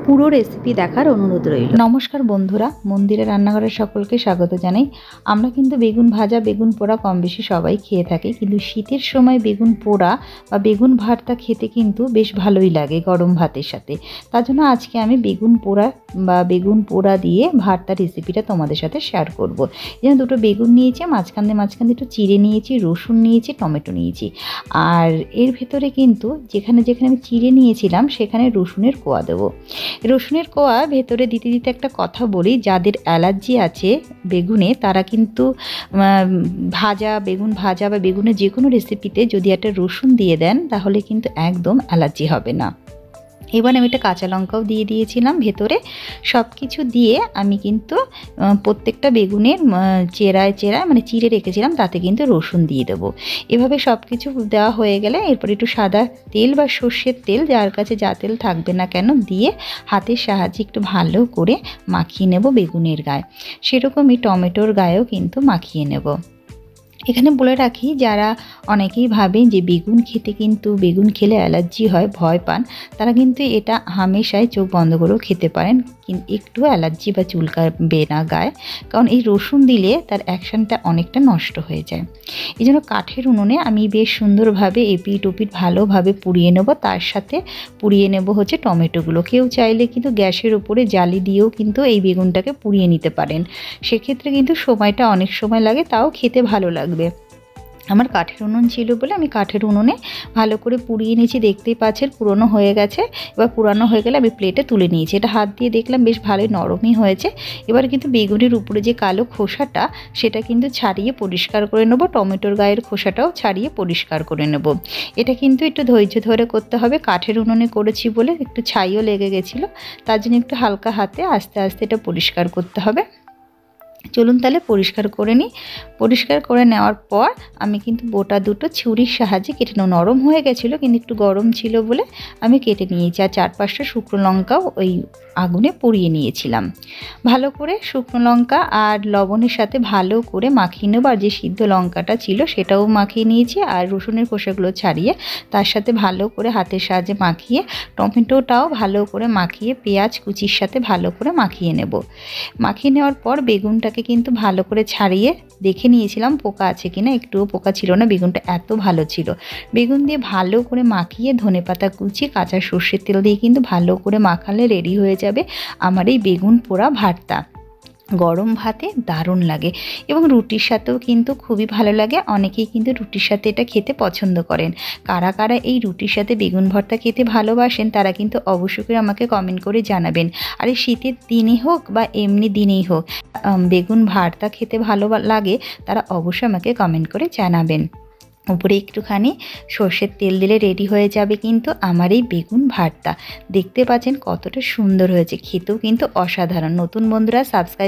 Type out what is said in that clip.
পুরো রেসিপি দেখার অনুরোধ রইল। নমস্কার বন্ধুরা, মন্দিরের রান্নাঘরের সকলকে স্বাগত জানাই। আমরা কিন্তু বেগুন ভাজা, বেগুন পোড়া কম বেশি সবাই খেয়ে থাকি, কিন্তু শীতের সময় বেগুন পোড়া বা বেগুন ভর্তা খেতে কিন্তু বেশ ভালোই লাগে গরম ভাতের সাথে। তার জন্য আজকে আমি বেগুন পোড়া বা বেগুন পোড়া দিয়ে ভর্তা রেসিপিটা তোমাদের সাথে শেয়ার করব। এখানে দুটো বেগুন নিয়েছি, মাঝখান দিয়ে একটু চিড়ে নিয়েছি, রসুন নিয়েছি, টমেটো নিয়েছি। আর এর ভেতরে কিন্তু যেখানে যেখানে আমি চিড়ে নিয়েছিলাম সেখানে রসুনের কোয়া দেবো। রসুনের কোয়া ভেতরে দিতে দিতে একটা কথা বলি, যাদের অ্যালার্জি আছে বেগুনে তারা কিন্তু বেগুন ভাজা বা বেগুনের যে কোনো রেসিপিতে যদি একটা রসুন দিয়ে দেন তাহলে কিন্তু একদম অ্যালার্জি হবে না। এবার আমি একটা কাঁচা লঙ্কাও দিয়ে দিয়েছিলাম ভেতরে। সব কিছু দিয়ে আমি কিন্তু প্রত্যেকটা বেগুনের চেরায় মানে চিড়ে রেখেছিলাম তাতে কিন্তু রসুন দিয়ে দেবো। এভাবে সব কিছু দেওয়া হয়ে গেলে এরপর একটু সাদা তেল বা সর্ষের তেল, যার কাছে যা তেল থাকবে না কেন, দিয়ে হাতের সাহায্যে একটু ভালো করে মাখিয়ে নেব বেগুনের গায়ে। সেরকমই টমেটোর গায়েও কিন্তু মাখিয়ে নেব। এখানে বলে রাখি, যারা অনেকেই ভাবেন যে বেগুন খেলে অ্যালার্জি হয়, ভয় পান, তারা কিন্তু এটা হামেশাই চোখ বন্ধ করেও খেতে পারেন, কিন্তু একটু অ্যালার্জি বা চুলকাবে না গায়ে, কারণ এই রসুন দিলে তার অ্যাকশানটা অনেকটা নষ্ট হয়ে যায়। এই জন্য কাঠের উনুনে আমি বেশ সুন্দরভাবে এপিট ওপিট ভালোভাবে পুড়িয়ে নেব। তার সাথে পুড়িয়ে নেব হচ্ছে টমেটোগুলো। কেউ চাইলে কিন্তু গ্যাসের উপরে জালি দিয়েও কিন্তু এই বেগুনটাকে পুড়িয়ে নিতে পারেন, সেক্ষেত্রে কিন্তু সময়টা অনেক সময় লাগে, তাও খেতে ভালো লাগবে। আমার কাঠের উনুন ছিল বলে আমি কাঠের উনুনে ভালো করে পুড়িয়ে নিয়েছি। দেখতেই পাচ্ছেন পুরনো হয়ে গেছে। এবার পুরানো হয়ে গেলে আমি প্লেটে তুলে নিয়েছি। এটা হাত দিয়ে দেখলাম বেশ ভালোই নরমই হয়েছে। এবার কিন্তু বেগুনের উপরে যে কালো খোসাটা সেটা কিন্তু ছাড়িয়ে পরিষ্কার করে নেব। টমেটোর গায়ের খোসাটাও ছাড়িয়ে পরিষ্কার করে নেব। এটা কিন্তু একটু ধৈর্য ধরে করতে হবে। কাঠের উনুনে করেছি বলে একটু ছাইও লেগে গেছিলো, তার জন্য একটু হালকা হাতে আস্তে আস্তে এটা পরিষ্কার করতে হবে। চলুন তাহলে পরিষ্কার করে নিই। পরিষ্কার করে নেওয়ার পর আমি কিন্তু বোটা দুটো ছুরির সাহায্যে কেটে নেব। নরম হয়ে গেছিলো কিন্তু একটু গরম ছিল বলে আমি কেটে নিয়েছি। আর 4-5টা শুকনো লঙ্কাও ওই আগুনে পুড়িয়ে নিয়েছিলাম। ভালো করে শুকনো লঙ্কা আর লবণের সাথে ভালো করে মাখিয়ে নেব। আর যে সিদ্ধ লঙ্কাটা ছিল সেটাও মাখিয়ে নিয়েছি, আর রসুনের খোসাগুলো ছাড়িয়ে তার সাথে ভালো করে হাতের সাহায্যে মাখিয়ে, টমেটোটাও ভালো করে মাখিয়ে, পেঁয়াজ কুচির সাথে ভালো করে মাখিয়ে নেব। মাখিয়ে নেওয়ার পর বেগুনটাকে কিন্তু ভালো করে ছাড়িয়ে দেখে নিয়েছিলাম পোকা আছে কিনা। একটুও পোকা ছিল না, বেগুনটা এত ভালো ছিল। বেগুন দিয়ে ভালো করে মাখিয়ে ধনেপাতা কুচি, কাঁচা সর্ষের তেল দিয়ে কিন্তু ভালো করে মাখালে রেডি হয়ে যাবে আমার এই বেগুন পোড়া ভর্তা। গরম ভাতে দারুণ লাগে এবং রুটির সাথেও কিন্তু খুবই ভালো লাগে। অনেকেই কিন্তু রুটির সাথে এটা খেতে পছন্দ করেন। কারা কারা এই রুটির সাথে বেগুন ভর্তা খেতে ভালোবাসেন তারা কিন্তু অবশ্যই করে আমাকে কমেন্ট করে জানাবেন। আর এই শীতের দিনই হোক বা এমনি দিনেই হোক, বেগুন ভর্তা খেতে ভালো লাগে তারা অবশ্যই আমাকে কমেন্ট করে জানাবেন। উপরে একটুখানি সর্ষের তেল দিলে রেডি হয়ে যাবে কিন্তু আমার এই বেগুন ভর্তা। দেখতে পাচ্ছেন কতটা সুন্দর হয়েছে, খেতেও কিন্তু অসাধারণ। নতুন বন্ধুরা সাবস্ক্রাইব